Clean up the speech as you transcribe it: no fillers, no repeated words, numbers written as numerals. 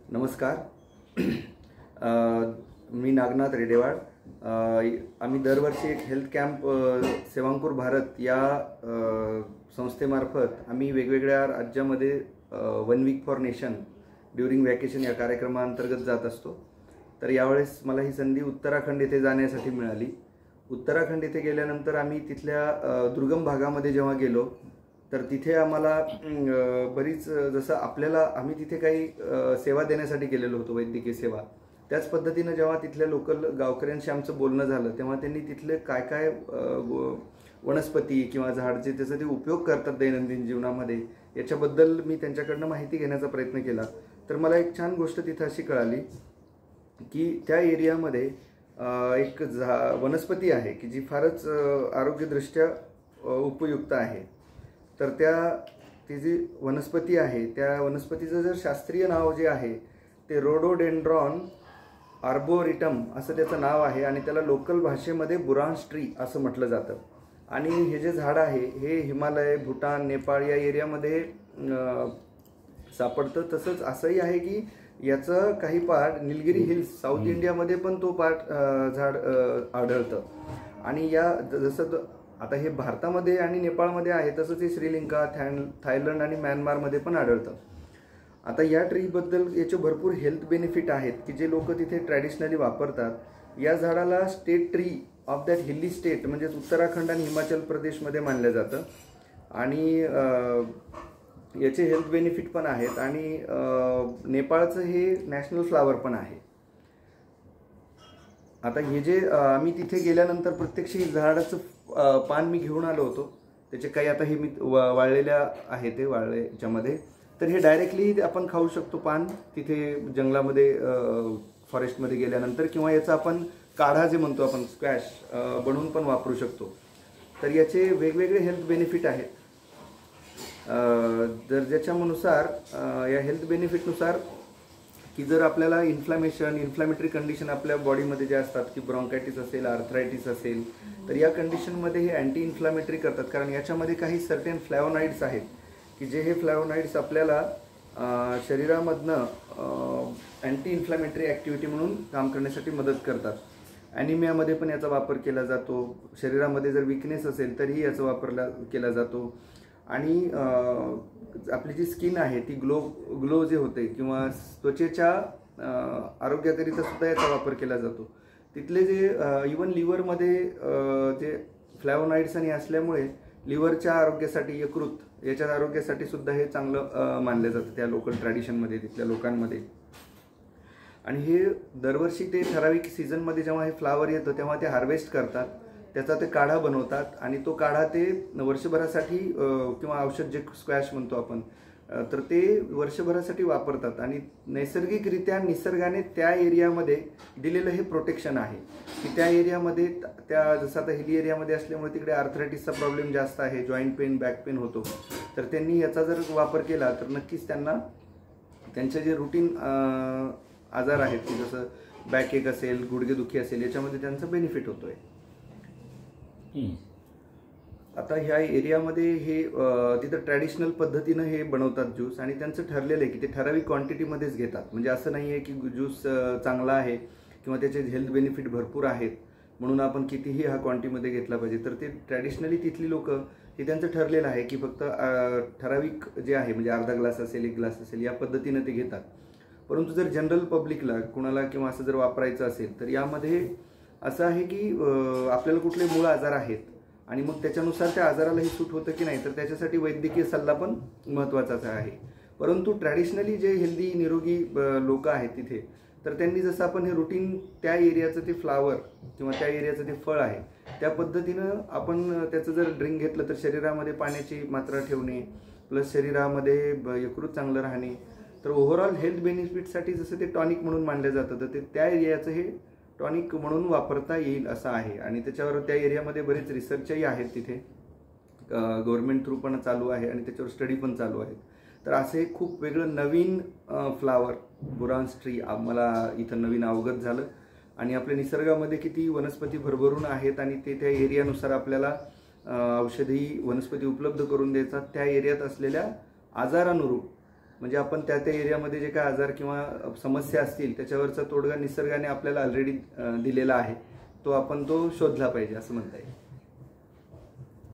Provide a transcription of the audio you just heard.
नमस्कार. मी नागनाथ रेडेवाड. आम्ही दरवर्षी एक हेल्थ कॅम्प सेवांकुर भारत या संस्थेमार्फत आम्ही वेगवेगळ्या राज्यामध्ये 1 week for nation during vacation या कार्यक्रमाअंतर्गत जात असतो. तर यावेळेस मला ही संधी उत्तराखंड येथे जाण्यासाठी मिळाली. उत्तराखंड येथे गेल्यानंतर आम्ही तिथल्या दुर्गम भागामध्ये जेव्हा गेलो तर तिथे आम्हाला बरीच जसं आम्ही तिथे काही सेवा देण्यासाठी गेलेलो होतो, वैद्यकीय सेवा. त्याच पद्धतीनं जेव्हा तिथल्या लोकल गावकऱ्यांशी आमचं बोलणं झालं तेव्हा त्यांनी तिथले काय काय वनस्पती किंवा झाड जे त्याचा ते उपयोग करतात दैनंदिन जीवनामध्ये याच्याबद्दल मी त्यांच्याकडनं माहिती घेण्याचा प्रयत्न केला. तर मला एक छान गोष्ट तिथं अशी कळाली की त्या एरियामध्ये एक वनस्पती आहे की जी फारच आरोग्यदृष्ट्या उपयुक्त आहे. तर ती जी वनस्पती आहे त्या वनस्पतीचं जर शास्त्रीय नाव जे आहे ते रोडोडेंड्रॉन आर्बोरिटम असं त्याचं नाव आहे आणि त्याला लोकल भाषेमध्ये बुरांश ट्री असं म्हटलं जातं. आणि हे जे झाड आहे हे हिमालय, भूटान, नेपाळ या एरियामध्ये सापडतं. तसंच असंही आहे की याचं काही पार्ट निलगिरी हिल्स साऊथ इंडियामध्ये पण तो पार्ट झाड आढळतं. आणि या जसं आता हे भारतामध्ये आणि नेपाळमध्ये आहे तसंच हे श्रीलंका, थायलंड आणि म्यानमारमध्ये पण आढळतं. आता या ट्रीबद्दल याचे भरपूर हेल्थ बेनिफिट आहेत की जे लोक तिथे ट्रॅडिशनली वापरतात. या झाडाला स्टेट ट्री ऑफ दॅट हिली स्टेट म्हणजेच उत्तराखंड आणि हिमाचल प्रदेशमध्ये मानलं जातं. आणि याचे हेल्थ बेनिफिट पण आहेत. आणि नेपाळचं हे नॅशनल फ्लावर पण आहे. आता हे जे आम्ही तिथे गेल्यानंतर प्रत्यक्ष झाडाचं पान मी घेऊन आलो होतो. त्याचे काही आता हे मी वाळलेल्या आहे ते वाळल्याच्यामध्ये. तर हे डायरेक्टली आपण खाऊ शकतो पान तिथे जंगलामध्ये फॉरेस्टमध्ये गेल्यानंतर, किंवा याचा आपण काढा जे म्हणतो आपण स्क्वॅश बनवून पण वापरू शकतो. तर याचे वेगवेगळे हेल्थ बेनिफिट आहेत. जर ज्याच्यानुसार या हेल्थ बेनिफिटनुसार की जर आपल्याला इन्फ्लॅमेटरी कंडिशन आपल्या बॉडीमध्ये जे असतात की ब्रॉन्कायटिस असेल, आर्थरायटिस असेल, तर या कंडिशनमध्ये हे अँटी इन्फ्लॅमेटरी करतात. कारण याच्यामध्ये काही सर्टेन फ्लॅवोनाइड्स आहेत की जे हे फ्लॅवोनाइड्स आपल्याला शरीरामधनं अँटी इन्फ्लॅमेटरी ॲक्टिव्हिटी म्हणून काम करण्यासाठी मदत करतात. ॲनिमियामध्ये पण याचा वापर केला जातो. शरीरामध्ये जर विकनेस असेल तरीही याचा वापर केला जातो. आणि आपली जी स्किन आहे ती ग्लो जे होते किंवा त्वचेच्या आरोग्याकरिता सुद्धा याचा वापर केला जातो. तिथले जे इवन लिव्हरमध्ये जे फ्लॅवोनाइड्स आणि असल्यामुळे लिव्हरच्या आरोग्यासाठी, यकृत याच्या आरोग्यासाठी सुद्धा हे चांगलं मानलं जातं त्या लोकल ट्रॅडिशनमध्ये, तिथल्या लोकांमध्ये. आणि हे दरवर्षी ते ठराविक सीझनमध्ये जेव्हा हे फ्लावर येतं तेव्हा ते हार्वेस्ट करतात, त्याचा ते काढा बनवतात आणि तो काढा ते वर्षभरासाठी किंवा औषध जे स्क्वॅश म्हणतो आपण तर ते वर्षभरासाठी वापरतात. आणि नैसर्गिकरित्या निसर्गाने त्या एरियामध्ये दिलेलं हे प्रोटेक्शन आहे की त्या एरियामध्ये जसं आता हिली एरियामध्ये असल्यामुळे तिकडे आर्थरायटिसचा प्रॉब्लेम जास्त आहे, जॉईंट पेन, बॅक पेन होतो. तर त्यांनी याचा जर वापर केला तर नक्कीच त्यांना त्यांचे जे रुटीन आजार आहेत की जसं बॅक एक असेल, गुडघेदुखी असेल, याच्यामध्ये त्यांचा बेनिफिट होतोय. आता ह्या एरियामध्ये हे तिथं ट्रॅडिशनल पद्धतीनं हे बनवतात ज्यूस. आणि त्यांचं ठरलेलं आहे की ते ठराविक क्वांटिटीमध्येच घेतात. म्हणजे असं नाही आहे की ज्यूस चांगला आहे किंवा त्याचे हेल्थ बेनिफिट भरपूर आहेत म्हणून आपण कितीही हा क्वांटिटीमध्ये घेतला पाहिजे. तर ते ट्रॅडिशनली तिथली लोक हे त्यांचं ठरलेलं आहे की फक्त ठराविक जे आहे म्हणजे अर्धा ग्लास असेल, 1 ग्लास असेल या पद्धतीनं ते घेतात. परंतु जर जनरल पब्लिकला कुणाला किंवा असं जर वापरायचं असेल तर यामध्ये असं आहे की आपल्याला कुठले मूळ आजार आहेत आणि मग त्याच्यानुसार त्या आजारालाही सूट होतं की नाही तर त्याच्यासाठी वैद्यकीय सल्ला पण महत्त्वाचाच आहे. परंतु ट्रॅडिशनली जे हेल्दी निरोगी लोक आहेत तिथे तर त्यांनी जसं आपण हे रुटीन त्या एरियाचं ते फ्लावर किंवा त्या एरियाचं ते फळ आहे त्या पद्धतीनं आपण त्याचं जर ड्रिंक घेतलं तर शरीरामध्ये पाण्याची मात्रा ठेवणे प्लस शरीरामध्ये यकृत चांगलं राहणे. तर ओव्हरऑल हेल्थ बेनिफिटसाठी जसं ते टॉनिक म्हणून मानलं जातं तर ते त्या एरियाचं हे टॉनिक म्हणून वापरता येईल असं आहे. आणि त्याच्यावर त्या एरियामध्ये बरेच रिसर्चही आहेत तिथे, गव्हर्नमेंट थ्रू पण चालू आहे आणि त्याच्यावर स्टडी पण चालू आहेत. तर असे खूप वेगळं नवीन फ्लावर बुरांश ट्री आम्हाला इथं नवीन अवगत झालं. आणि आपल्या निसर्गामध्ये किती वनस्पती भरभरून आहेत आणि ते त्या एरियानुसार आपल्याला औषधी वनस्पती उपलब्ध करून द्यायचा, त्या एरियात असलेल्या आजारानुरूप म्हणजे आपण त्या त्या एरियामध्ये जे काय आजार किंवा समस्या असतील त्याच्यावरचा तोडगा निसर्गाने आपल्याला ऑलरेडी दिलेला आहे, तो आपण तो शोधला पाहिजे असं म्हणता येईल.